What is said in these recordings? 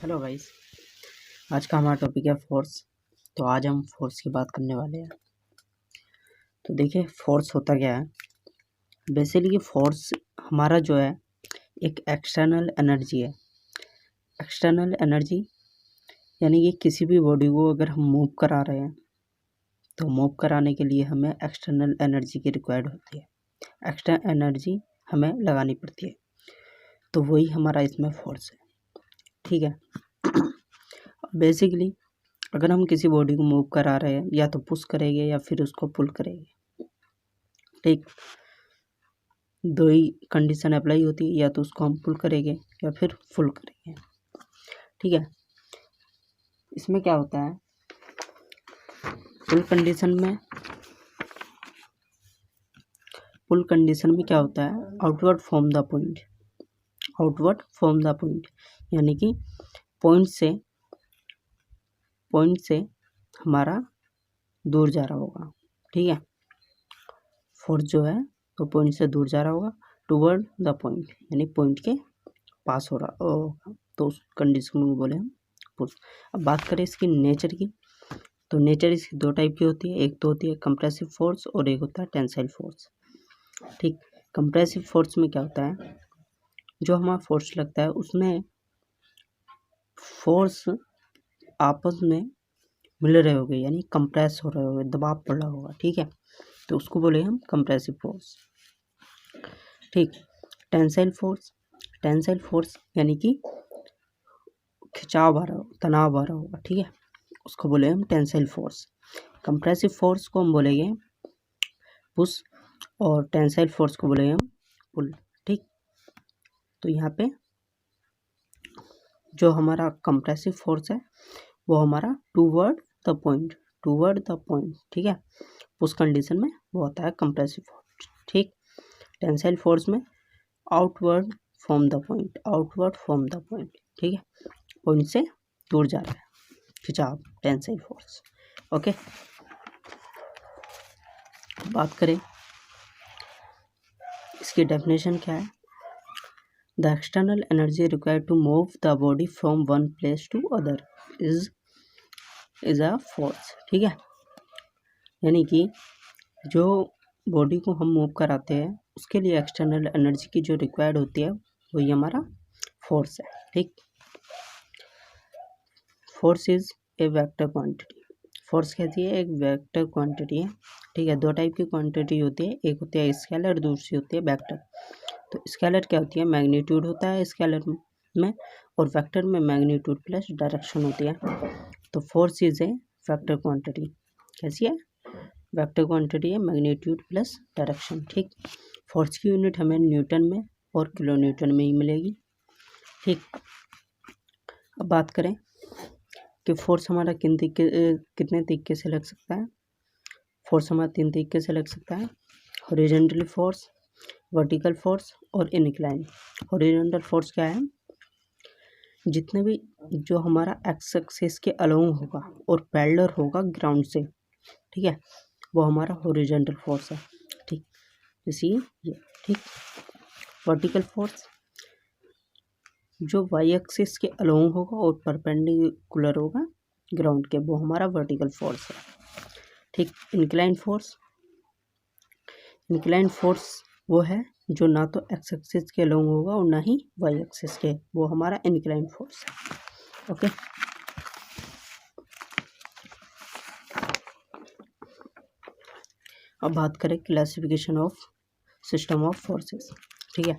Hello guys. आज का हमारा टॉपिक है फोर्स। तो आज हम फोर्स की बात करने वाले हैं। तो देखिए फोर्स होता क्या है। बेसिकली फोर्स हमारा जो है एक एक्सटर्नल एनर्जी है। एक्सटर्नल एनर्जी यानी कि किसी भी बॉडी को अगर हम मूव करा रहे हैं तो मूव कराने के लिए हमें एक्सटर्नल एनर्जी की रिक्वायर्ड होती है। एक्सटर्नल एनर्जी हमें लगानी पड़ती है, तो वही हमारा इसमें फोर्स है। ठीक है। बेसिकली अगर हम किसी बॉडी को मूव करा रहे हैं या तो पुश करेंगे या फिर उसको पुल करेंगे। ठीक, दो ही कंडीशन अप्लाई होती है, या तो उसको हम पुल करेंगे या फिर फुल करेंगे। ठीक है। इसमें क्या होता है, पुल कंडीशन में क्या होता है, outward from the point. Outward from the point यानी कि पॉइंट से हमारा दूर जा रहा होगा। ठीक है। फोर्स जो है तो पॉइंट से दूर जा रहा होगा, टुवर्ड द पॉइंट यानी पॉइंट के पास हो रहा होगा, तो उस कंडीशन में बोले हम पुश। अब बात करें इसकी नेचर की, तो नेचर इसकी दो टाइप की होती है। एक तो होती है कंप्रेसिव फोर्स और एक होता है टेंसाइल फोर्स। ठीक, कंप्रेसिव फोर्स में क्या होता है, जो हमारा फोर्स लगता है उसमें फोर्स आपस में मिल रहे होंगे, यानी कंप्रेस हो रहे होंगे, दबाव पड़ रहा होगा। ठीक है, तो उसको बोले हम कंप्रेसिव फोर्स। ठीक, टेंसाइल फोर्स यानी कि खिंचाव आ रहा हो, तनाव आ रहा होगा। ठीक है, उसको बोले हम टेंसाइल फोर्स। कंप्रेसिव फोर्स को हम बोलेंगे पुश और टेंसाइल फोर्स को बोलेंगे हम पुल। ठीक, तो यहाँ पे जो हमारा कंप्रेसिव फोर्स है वो हमारा टूवर्ड द पॉइंट। ठीक है, पुश कंडीशन में वो होता है कंप्रेसिव फोर्स। ठीक, टेंसाइल फोर्स में आउटवर्ड फ्रॉम द पॉइंट। ठीक है, पॉइंट से दूर जा रहा है, खिंचाव, टेंसाइल फोर्स। ओके, बात करें इसकी डेफिनेशन क्या है। The external energy required to move the body from one place to other is a force. ठीक है, यानी कि जो बॉडी को हम मूव कराते हैं उसके लिए एक्सटर्नल एनर्जी की जो रिक्वायर्ड होती है वही हमारा फोर्स है। ठीक, force is a vector quantity. Force कहती है एक वेक्टर क्वांटिटी है। ठीक है, दो टाइप की क्वांटिटी होती है, एक होती है स्केलर, दूसरी होती है वेक्टर। तो स्केलर क्या होती है, मैग्नीट्यूड होता है स्केलर में, और वेक्टर में मैग्नीट्यूड प्लस डायरेक्शन होती है। तो force is a vector quantity. कैसी है, वेक्टर क्वांटिटी है, मैग्नीट्यूड प्लस डायरेक्शन। ठीक, फोर्स की यूनिट हमें न्यूटन में और किलो न्यूटन में ही मिलेगी। ठीक, अब बात करें कि फोर्स हमारा कितने तरीके से लग सकता है। फोर्स हमारा तीन तरीके से लग सकता है, हॉरिजॉन्टल फोर्स, वर्टिकल फोर्स और इनक्लाइन। हॉरिजॉन्टल फोर्स क्या है, जितने भी जो हमारा एक्स एक्सिस के अलोंग होगा और पैरेलल होगा ग्राउंड से। ठीक है, वो हमारा हॉरिजॉन्टल फोर्स है। ठीक, जैसे ये। ठीक, वर्टिकल फोर्स जो वाई एक्सिस के अलोंग होगा और परपेंडिकुलर होगा ग्राउंड के, वो हमारा वर्टिकल फोर्स है। ठीक, इंक्लाइन फोर्स वो है जो ना तो एक्स एक्सिस के अलोंग होगा और ना ही वाई एक्सिस के, वो हमारा इंक्लाइन फोर्स है। ओके, अब बात करें classification of system of forces. ठीक है,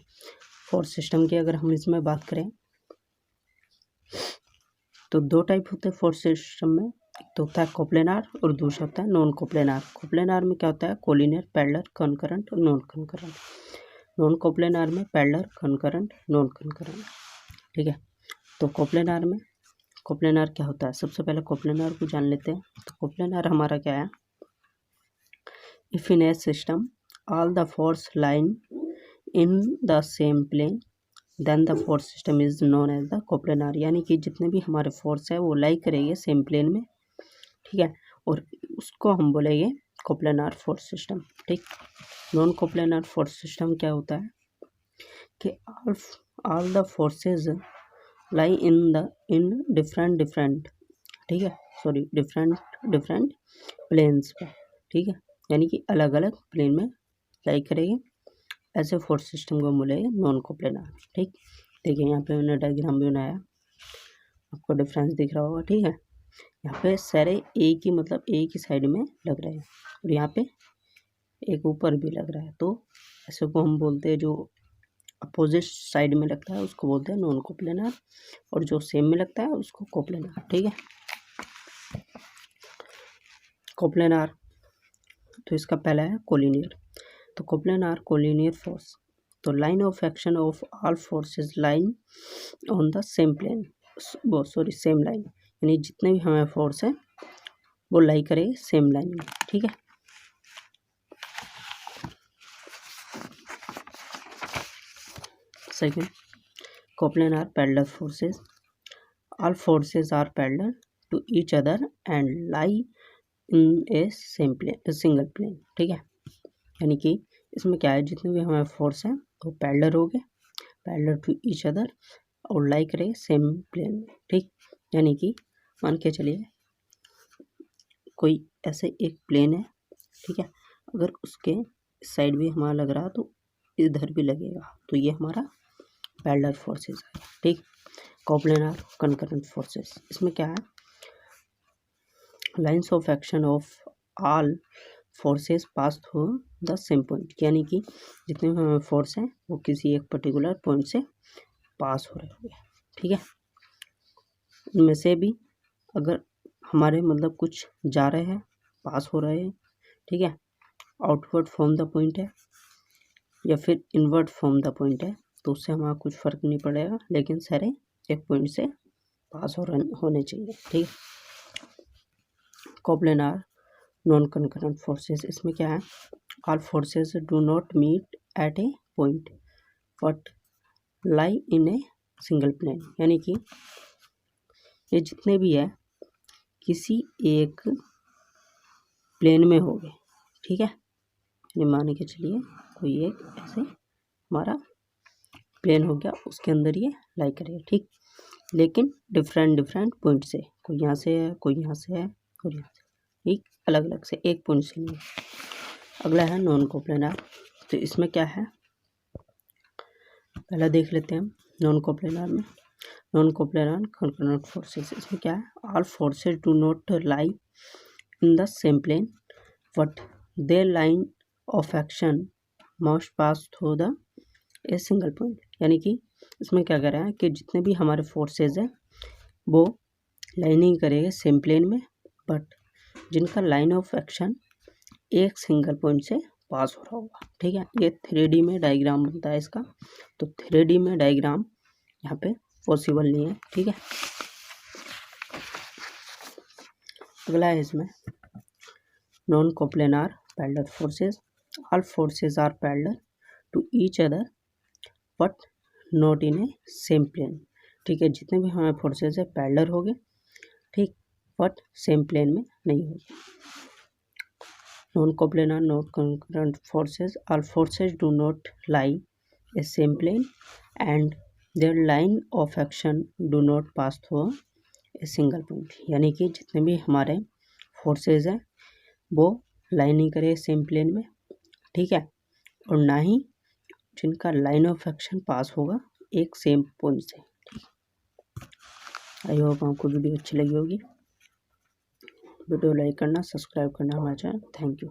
फोर्स सिस्टम की अगर हम इसमें बात करें तो दो टाइप होते हैं फोर्स सिस्टम में। एक तो होता है कोप्लेनार और दूसरा होता है नॉन कोप्लेनार। कोप्लेनार में क्या होता है, कोलिनियर, पैरेलल, कॉन्करेंट और नॉन कॉन्करेंट। नॉन कोप्लेनार में पैरेलल, कॉन्करेंट, नॉन कॉन्करेंट। ठीक है, तो कोप्लेनार क्या होता है, सबसे पहले कोप्लेनार को जान लेते हैं। तो कोप्लेनार हमारा क्या है, if in a system all the force line in the same plane then the force system is known as the coplanar. यानी कि जितने भी हमारे फोर्स है वो लाई करेंगे सेम प्लेन में। ठीक है, और उसको हम बोलेंगे कोप्लेनार फोर्स सिस्टम। ठीक, नॉन कोप्लेनार फोर्स सिस्टम क्या होता है कि all the forces lie in different, ठीक है, सॉरी डिफरेंट प्लेन्स पे, ठीक है, यानी कि अलग अलग प्लेन में लाई करेंगे, ऐसे फोर्स सिस्टम को बोलेंगे नॉन कोप्लेनार। ठीक, देखिए यहाँ पे मैंने डायग्राम भी बनाया, आपको डिफरेंस दिख रहा होगा। ठीक है, यहाँ पे सारे एक ही मतलब एक ही साइड में लग रहे हैं और यहाँ पे एक ऊपर भी लग रहा है, तो ऐसे को हम बोलते हैं, जो अपोजिट साइड में लगता है उसको बोलते हैं नॉन कोप्लेनार, और जो सेम में लगता है उसको कोप्लेनार। ठीक है, कोप्लेनार तो इसका पहला है कोलिनियर। तो कोप्लेनार कोलिनियर फोर्स, तो line of action of all forces line on the same plane, same line, यानी जितने भी हमें फोर्स है वो लाई करेंगे सेम लाइन में। ठीक है, second, coplanar parallel forces, all forces are parallel to each other and lie in a same plane, single plane. ठीक है, यानी कि इसमें क्या है, जितने भी हमारे फोर्स हैं वो पैरेलल हो गए, पैरेलल टू ईच अदर और लाई करें सेम प्लेन में। ठीक, यानी कि मान के चलिए कोई ऐसे एक प्लेन है, ठीक है, अगर उसके साइड भी हमारा लग रहा तो इधर भी लगेगा, तो ये हमारा पैरेलल फोर्सेस है। ठीक, कोप्लेनार कंकरेंट फोर्सेस, इसमें क्या है, lines of action of all forces pass through the same point, यानी कि जितने भी हमें फोर्स हैं वो किसी एक पर्टिकुलर पॉइंट से पास हो रहे होंगे। ठीक है, इनमें से भी अगर हमारे मतलब कुछ जा रहे हैं, पास हो रहे हैं, ठीक है, आउटवर्ड फ्रॉम द पॉइंट है या फिर इनवर्ड फ्रॉम द पॉइंट है, तो उससे हमारा कुछ फ़र्क नहीं पड़ेगा, लेकिन सारे एक पॉइंट से पास होने चाहिए। ठीक, कोप्लेनार नॉन कंकरेंट फोर्सेस, इसमें क्या है, all forces do not meet at a point but lie in a single plane, यानी कि ये जितने भी है किसी एक प्लेन में हो गए। ठीक है, ये मान के चलिए कोई एक ऐसे हमारा प्लेन हो गया, उसके अंदर ये लाई करेगा। ठीक, लेकिन डिफरेंट पॉइंट से, कोई यहाँ से है, कोई यहाँ से है और यहाँ से, ठीक, अलग अलग से, एक पॉइंट से नहीं। अगला है नॉन कोप्लेनार, तो इसमें क्या है, पहला देख लेते हैं हम नॉन कोप्लेनार में। नॉन कोप्लेनार कंकरेंट फोर्सेस, इसमें क्या है, all forces do not lie in the same plane but their line of action must pass through the a single point, यानी कि इसमें क्या कर रहा है कि जितने भी हमारे फोर्सेस हैं वो लाइनिंग करेंगे सेम प्लेन में, बट जिनका लाइन ऑफ एक्शन एक सिंगल पॉइंट से पास हो रहा होगा। ठीक है, ये 3D में डायग्राम बनता है इसका, तो 3D में डायग्राम यहाँ पे पॉसिबल नहीं है। ठीक है, अगला है इसमें non coplanar parallel forces, all forces are parallel to each other but not in a same plane. ठीक है, जितने भी हमारे फोर्सेस है पैरेलल हो गए, ठीक, बट सेम प्लेन में नहीं होगी। Non coplanar non concurrent forces, all forces do not lie a same plane and their line of action do not pass through a single point, यानी कि जितने भी हमारे फोर्सेस हैं वो लाइन नहीं करे सेम प्लेन में। ठीक है, और ना ही जिनका लाइन ऑफ एक्शन पास होगा एक सेम पॉइंट से। आई होप आपको वीडियो अच्छी लगी होगी। वीडियो लाइक करना, सब्सक्राइब करना हमारे चैनल। Thank you.